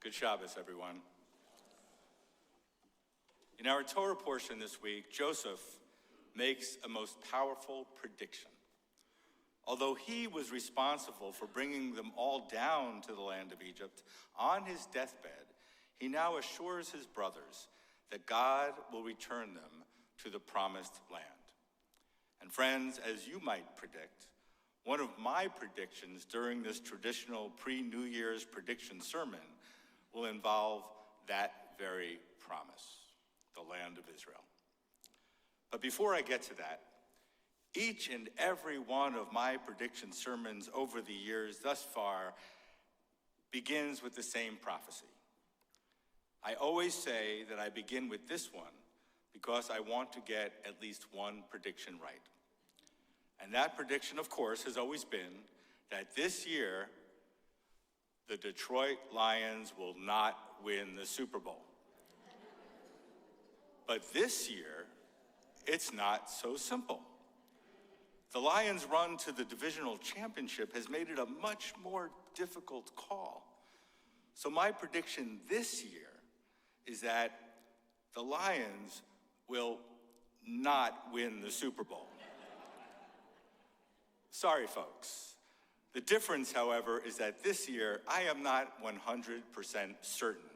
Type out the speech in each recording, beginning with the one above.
Good Shabbos, everyone. In our Torah portion this week, Joseph makes a most powerful prediction. Although he was responsible for bringing them all down to the land of Egypt, on his deathbed, he now assures his brothers that God will return them to the promised land. And friends, as you might predict, one of my predictions during this traditional pre-New Year's prediction sermon will involve that very promise, the land of Israel. But before I get to that, each and every one of my prediction sermons over the years thus far begins with the same prophecy. I always say that I begin with this one because I want to get at least one prediction right. And that prediction, of course, has always been that this year, the Detroit Lions will not win the Super Bowl. But this year, it's not so simple. The Lions' run to the divisional championship has made it a much more difficult call. So my prediction this year is that the Lions will not win the Super Bowl. Sorry, folks. The difference, however, is that this year I am not 100% certain.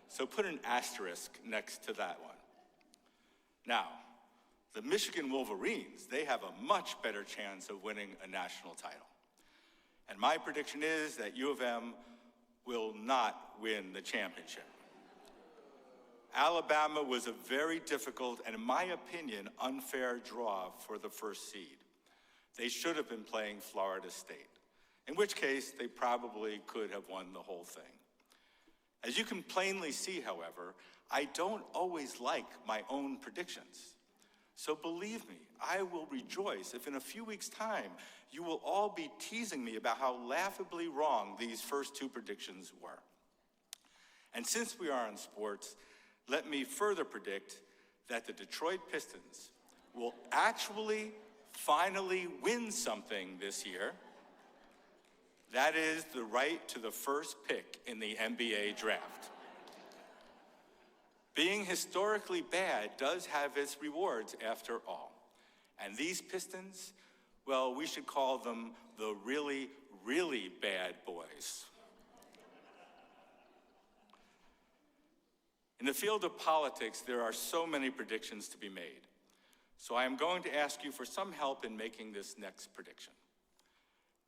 So put an asterisk next to that one. Now, the Michigan Wolverines, they have a much better chance of winning a national title. And my prediction is that U of M will not win the championship. Alabama was a very difficult and, in my opinion, unfair draw for the first seed. They should have been playing Florida State, in which case they probably could have won the whole thing. As you can plainly see, however, I don't always like my own predictions. So believe me, I will rejoice if in a few weeks' time you will all be teasing me about how laughably wrong these first two predictions were. And since we are on sports, let me further predict that the Detroit Pistons will actually finally win something this year. That is the right to the first pick in the NBA draft. Being historically bad does have its rewards after all. And these Pistons, well, we should call them the really, really bad boys. In the field of politics, there are so many predictions to be made. So I am going to ask you for some help in making this next prediction.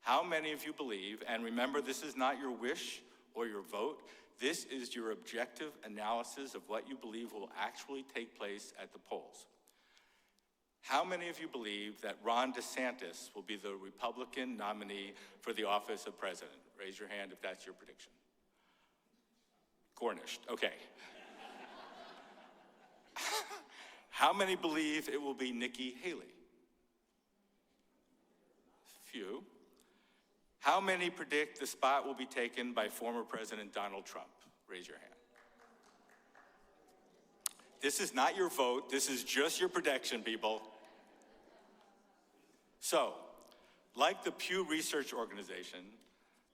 How many of you believe, and remember, this is not your wish or your vote, this is your objective analysis of what you believe will actually take place at the polls. How many of you believe that Ron DeSantis will be the Republican nominee for the office of president? Raise your hand if that's your prediction. Garnished, okay. How many believe it will be Nikki Haley? Few. How many predict the spot will be taken by former President Donald Trump? Raise your hand. This is not your vote. This is just your prediction, people. So, like the Pew Research Organization,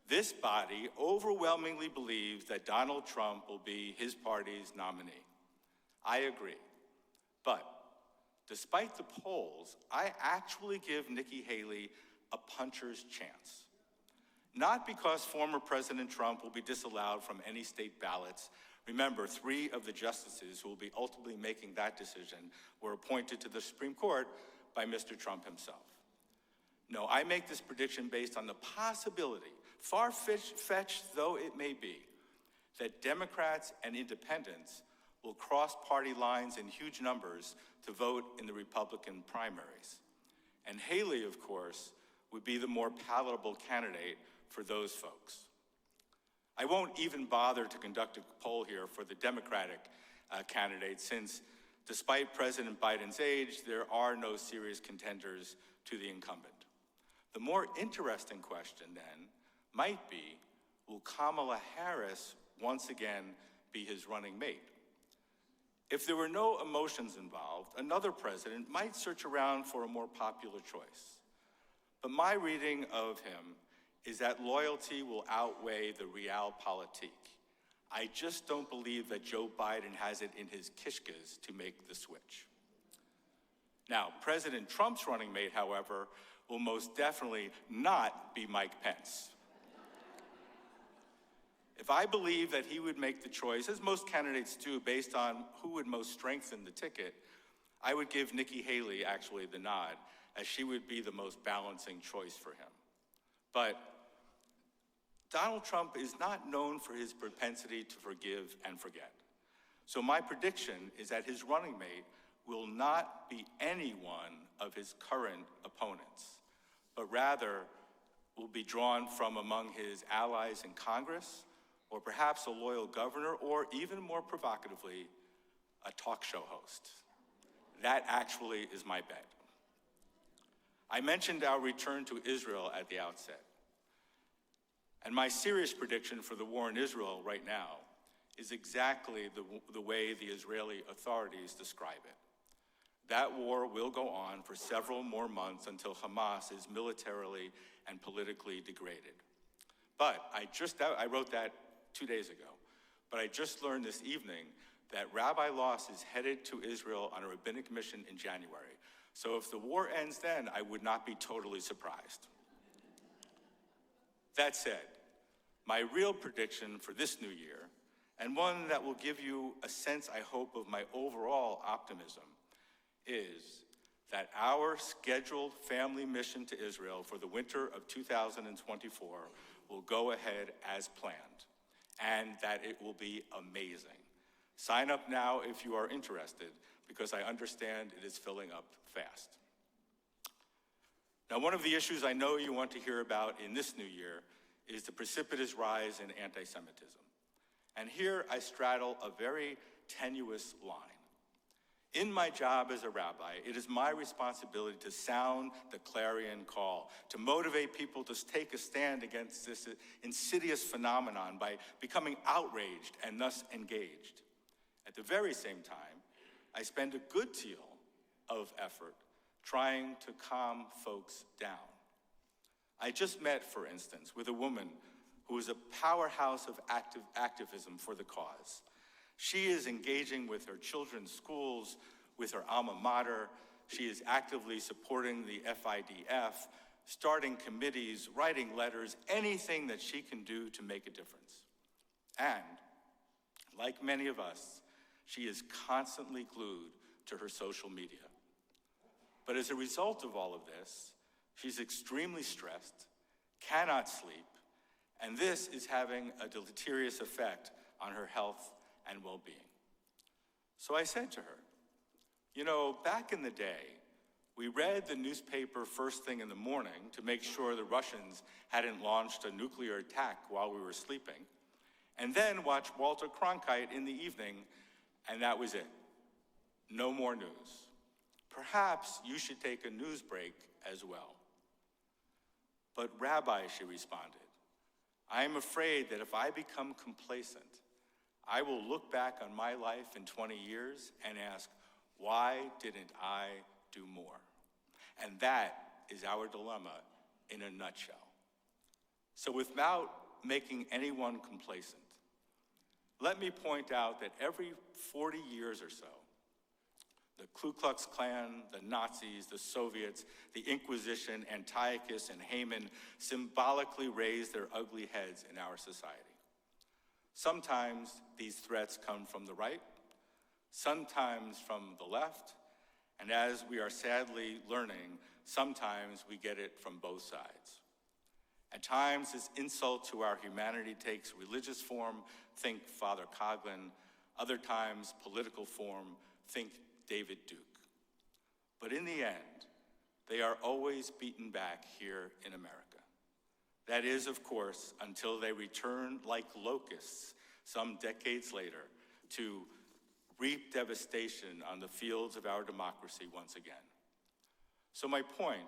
this body overwhelmingly believes that Donald Trump will be his party's nominee. I agree. But despite the polls, I actually give Nikki Haley a puncher's chance. Not because former President Trump will be disallowed from any state ballots. Remember, 3 of the justices who will be ultimately making that decision were appointed to the Supreme Court by Mr. Trump himself. No, I make this prediction based on the possibility, far-fetched though it may be, that Democrats and independents will cross party lines in huge numbers to vote in the Republican primaries. And Haley, of course, would be the more palatable candidate for those folks. I won't even bother to conduct a poll here for the Democratic candidate, since despite President Biden's age, there are no serious contenders to the incumbent. The more interesting question then might be, will Kamala Harris once again be his running mate? If there were no emotions involved, another president might search around for a more popular choice. But my reading of him is that loyalty will outweigh the realpolitik. I just don't believe that Joe Biden has it in his kishkas to make the switch. Now, President Trump's running mate, however, will most definitely not be Mike Pence. If I believe that he would make the choice, as most candidates do, based on who would most strengthen the ticket, I would give Nikki Haley actually the nod, as she would be the most balancing choice for him. But Donald Trump is not known for his propensity to forgive and forget. So my prediction is that his running mate will not be any one of his current opponents, but rather will be drawn from among his allies in Congress, or perhaps a loyal governor, or even more provocatively, a talk show host. That actually is my bet. I mentioned our return to Israel at the outset. And my serious prediction for the war in Israel right now is exactly the way the Israeli authorities describe it. That war will go on for several more months until Hamas is militarily and politically degraded. But I wrote that 2 days ago, but I just learned this evening that Rabbi Loss is headed to Israel on a rabbinic mission in January. So if the war ends then, I would not be totally surprised. That said, my real prediction for this new year, and one that will give you a sense, I hope, of my overall optimism, is that our scheduled family mission to Israel for the winter of 2024 will go ahead as planned, and that it will be amazing. Sign up now if you are interested, because I understand it is filling up fast. Now, one of the issues I know you want to hear about in this new year is the precipitous rise in anti-Semitism. And here I straddle a very tenuous line. In my job as a rabbi, it is my responsibility to sound the clarion call, to motivate people to take a stand against this insidious phenomenon by becoming outraged and thus engaged. At the very same time, I spend a good deal of effort trying to calm folks down. I just met, for instance, with a woman who is a powerhouse of activism for the cause. She is engaging with her children's schools, with her alma mater. She is actively supporting the FIDF, starting committees, writing letters, anything that she can do to make a difference. And, like many of us, she is constantly glued to her social media. But as a result of all of this, she's extremely stressed, cannot sleep, and this is having a deleterious effect on her health and well-being. So I said to her, you know, back in the day, we read the newspaper first thing in the morning to make sure the Russians hadn't launched a nuclear attack while we were sleeping, and then watched Walter Cronkite in the evening, and that was it. No more news. Perhaps you should take a news break as well. But Rabbi, she responded, I am afraid that if I become complacent, I will look back on my life in 20 years and ask, why didn't I do more? And that is our dilemma in a nutshell. So without making anyone complacent, let me point out that every 40 years or so, the Ku Klux Klan, the Nazis, the Soviets, the Inquisition, Antiochus, and Haman symbolically raised their ugly heads in our society. Sometimes these threats come from the right, sometimes from the left, and as we are sadly learning, sometimes we get it from both sides. At times, this insult to our humanity takes religious form, think Father Coughlin. Other times, political form, think David Duke. But in the end, they are always beaten back here in America. That is, of course, until they return like locusts some decades later to reap devastation on the fields of our democracy once again. So my point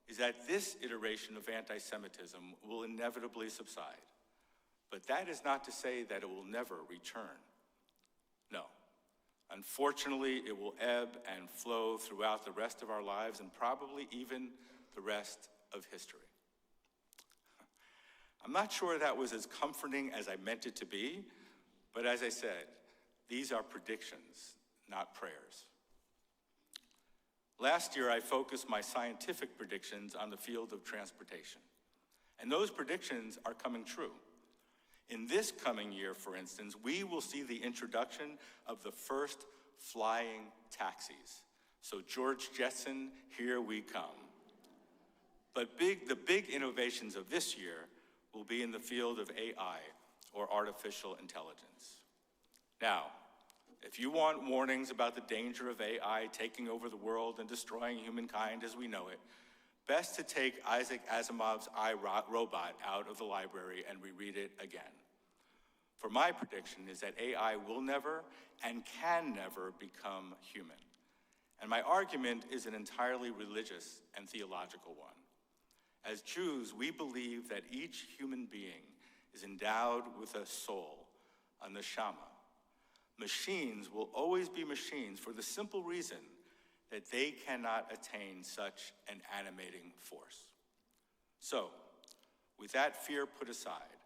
is that this iteration of anti-Semitism will inevitably subside. But that is not to say that it will never return. No. Unfortunately, it will ebb and flow throughout the rest of our lives and probably even the rest of history. I'm not sure that was as comforting as I meant it to be, But as I said, these are predictions, not prayers. Last year, I focused my scientific predictions on the field of transportation. And those predictions are coming true. In this coming year, for instance, we will see the introduction of the first flying taxis. So George Jetson, here we come. But the big innovations of this year will be in the field of AI, or artificial intelligence. Now, if you want warnings about the danger of AI taking over the world and destroying humankind as we know it, best to take Isaac Asimov's iRobot out of the library and reread it again. For my prediction is that AI will never and can never become human. And my argument is an entirely religious and theological one. As Jews, we believe that each human being is endowed with a soul, a neshama. Machines will always be machines for the simple reason that they cannot attain such an animating force. So, with that fear put aside,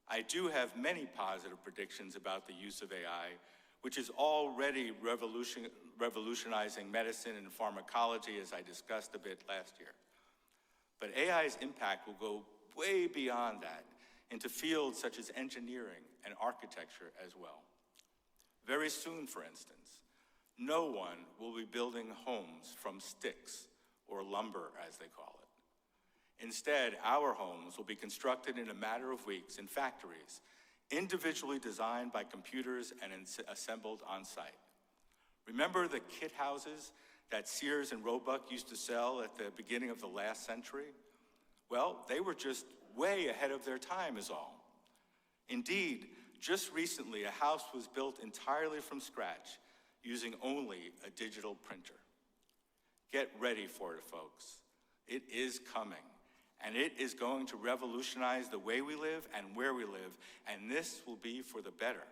I do have many positive predictions about the use of AI, which is already revolutionizing medicine and pharmacology, as I discussed a bit last year. But AI's impact will go way beyond that into fields such as engineering and architecture as well. Very soon, for instance, no one will be building homes from sticks or lumber, as they call it. Instead, our homes will be constructed in a matter of weeks in factories, individually designed by computers and assembled on site. Remember the kit houses that Sears and Roebuck used to sell at the beginning of the last century? Well, they were just way ahead of their time is all. Indeed, just recently, a house was built entirely from scratch using only a digital printer. Get ready for it, folks. It is coming, and it is going to revolutionize the way we live and where we live, and this will be for the better,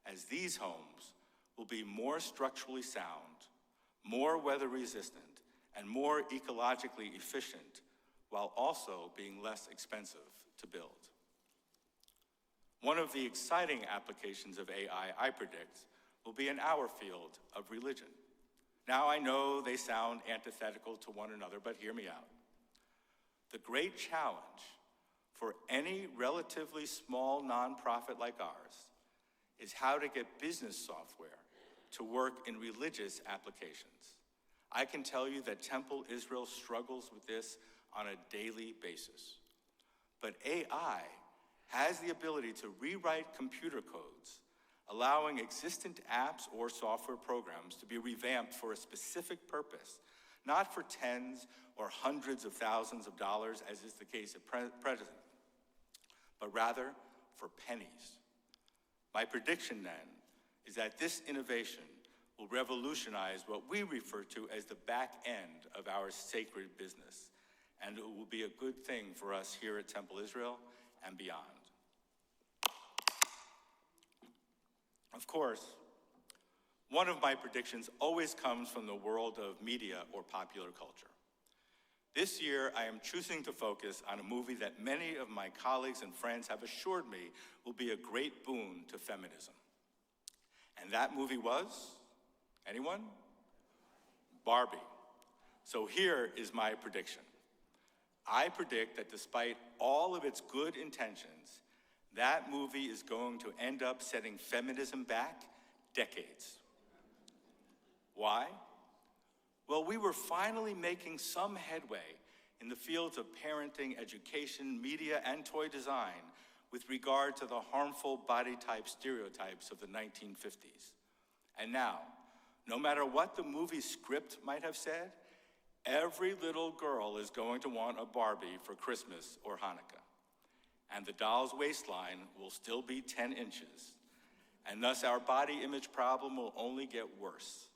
as these homes will be more structurally sound, more weather resistant, and more ecologically efficient, while also being less expensive to build. One of the exciting applications of AI, I predict, will be in our field of religion. Now, I know they sound antithetical to one another, but hear me out. The great challenge for any relatively small nonprofit like ours is how to get business software to work in religious applications. I can tell you that Temple Israel struggles with this on a daily basis. But AI has the ability to rewrite computer codes, allowing existent apps or software programs to be revamped for a specific purpose, not for tens or hundreds of thousands of dollars, as is the case at present, but rather for pennies. My prediction then is that this innovation will revolutionize what we refer to as the back end of our sacred business, and it will be a good thing for us here at Temple Israel and beyond. Of course, one of my predictions always comes from the world of media or popular culture. This year, I am choosing to focus on a movie that many of my colleagues and friends have assured me will be a great boon to feminism. And that movie was, anyone? Barbie. So here is my prediction. I predict that despite all of its good intentions, that movie is going to end up setting feminism back decades. Why? Well, we were finally making some headway in the fields of parenting, education, media, and toy design with regard to the harmful body type stereotypes of the 1950s. And now, no matter what the movie script might have said, every little girl is going to want a Barbie for Christmas or Hanukkah. And the doll's waistline will still be 10 inches. And thus our body image problem will only get worse.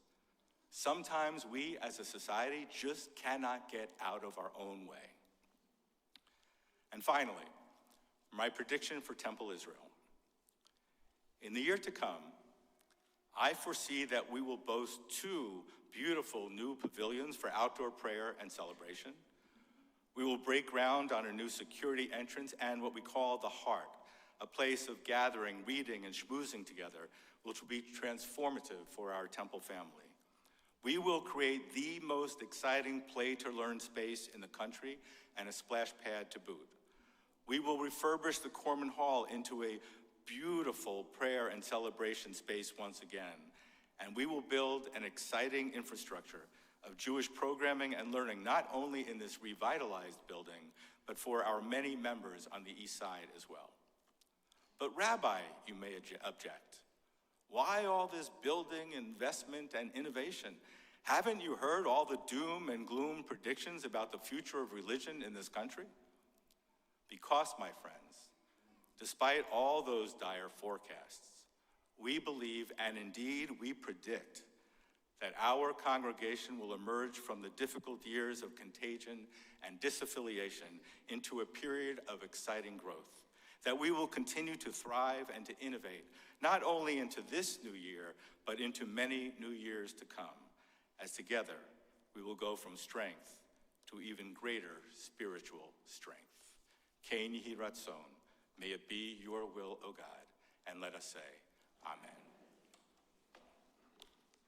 Sometimes we as a society just cannot get out of our own way. And finally, my prediction for Temple Israel. In the year to come, I foresee that we will boast 2 beautiful new pavilions for outdoor prayer and celebration. We will break ground on a new security entrance and what we call the heart a place of gathering, reading, and schmoozing together, which will be transformative for our temple family. We will create the most exciting play-to-learn space in the country and a splash pad to boot. We will refurbish the Corman Hall into a beautiful prayer and celebration space once again, and we will build an exciting infrastructure of Jewish programming and learning, not only in this revitalized building, but for our many members on the East Side as well. But Rabbi, you may object, why all this building, investment, and innovation? Haven't you heard all the doom and gloom predictions about the future of religion in this country? Because, my friends, despite all those dire forecasts, we believe, and indeed we predict, that our congregation will emerge from the difficult years of contagion and disaffiliation into a period of exciting growth, that we will continue to thrive and to innovate, not only into this new year, but into many new years to come, as together we will go from strength to even greater spiritual strength. Ken Yehi Ratzon, may it be your will, O God, and let us say, Amen.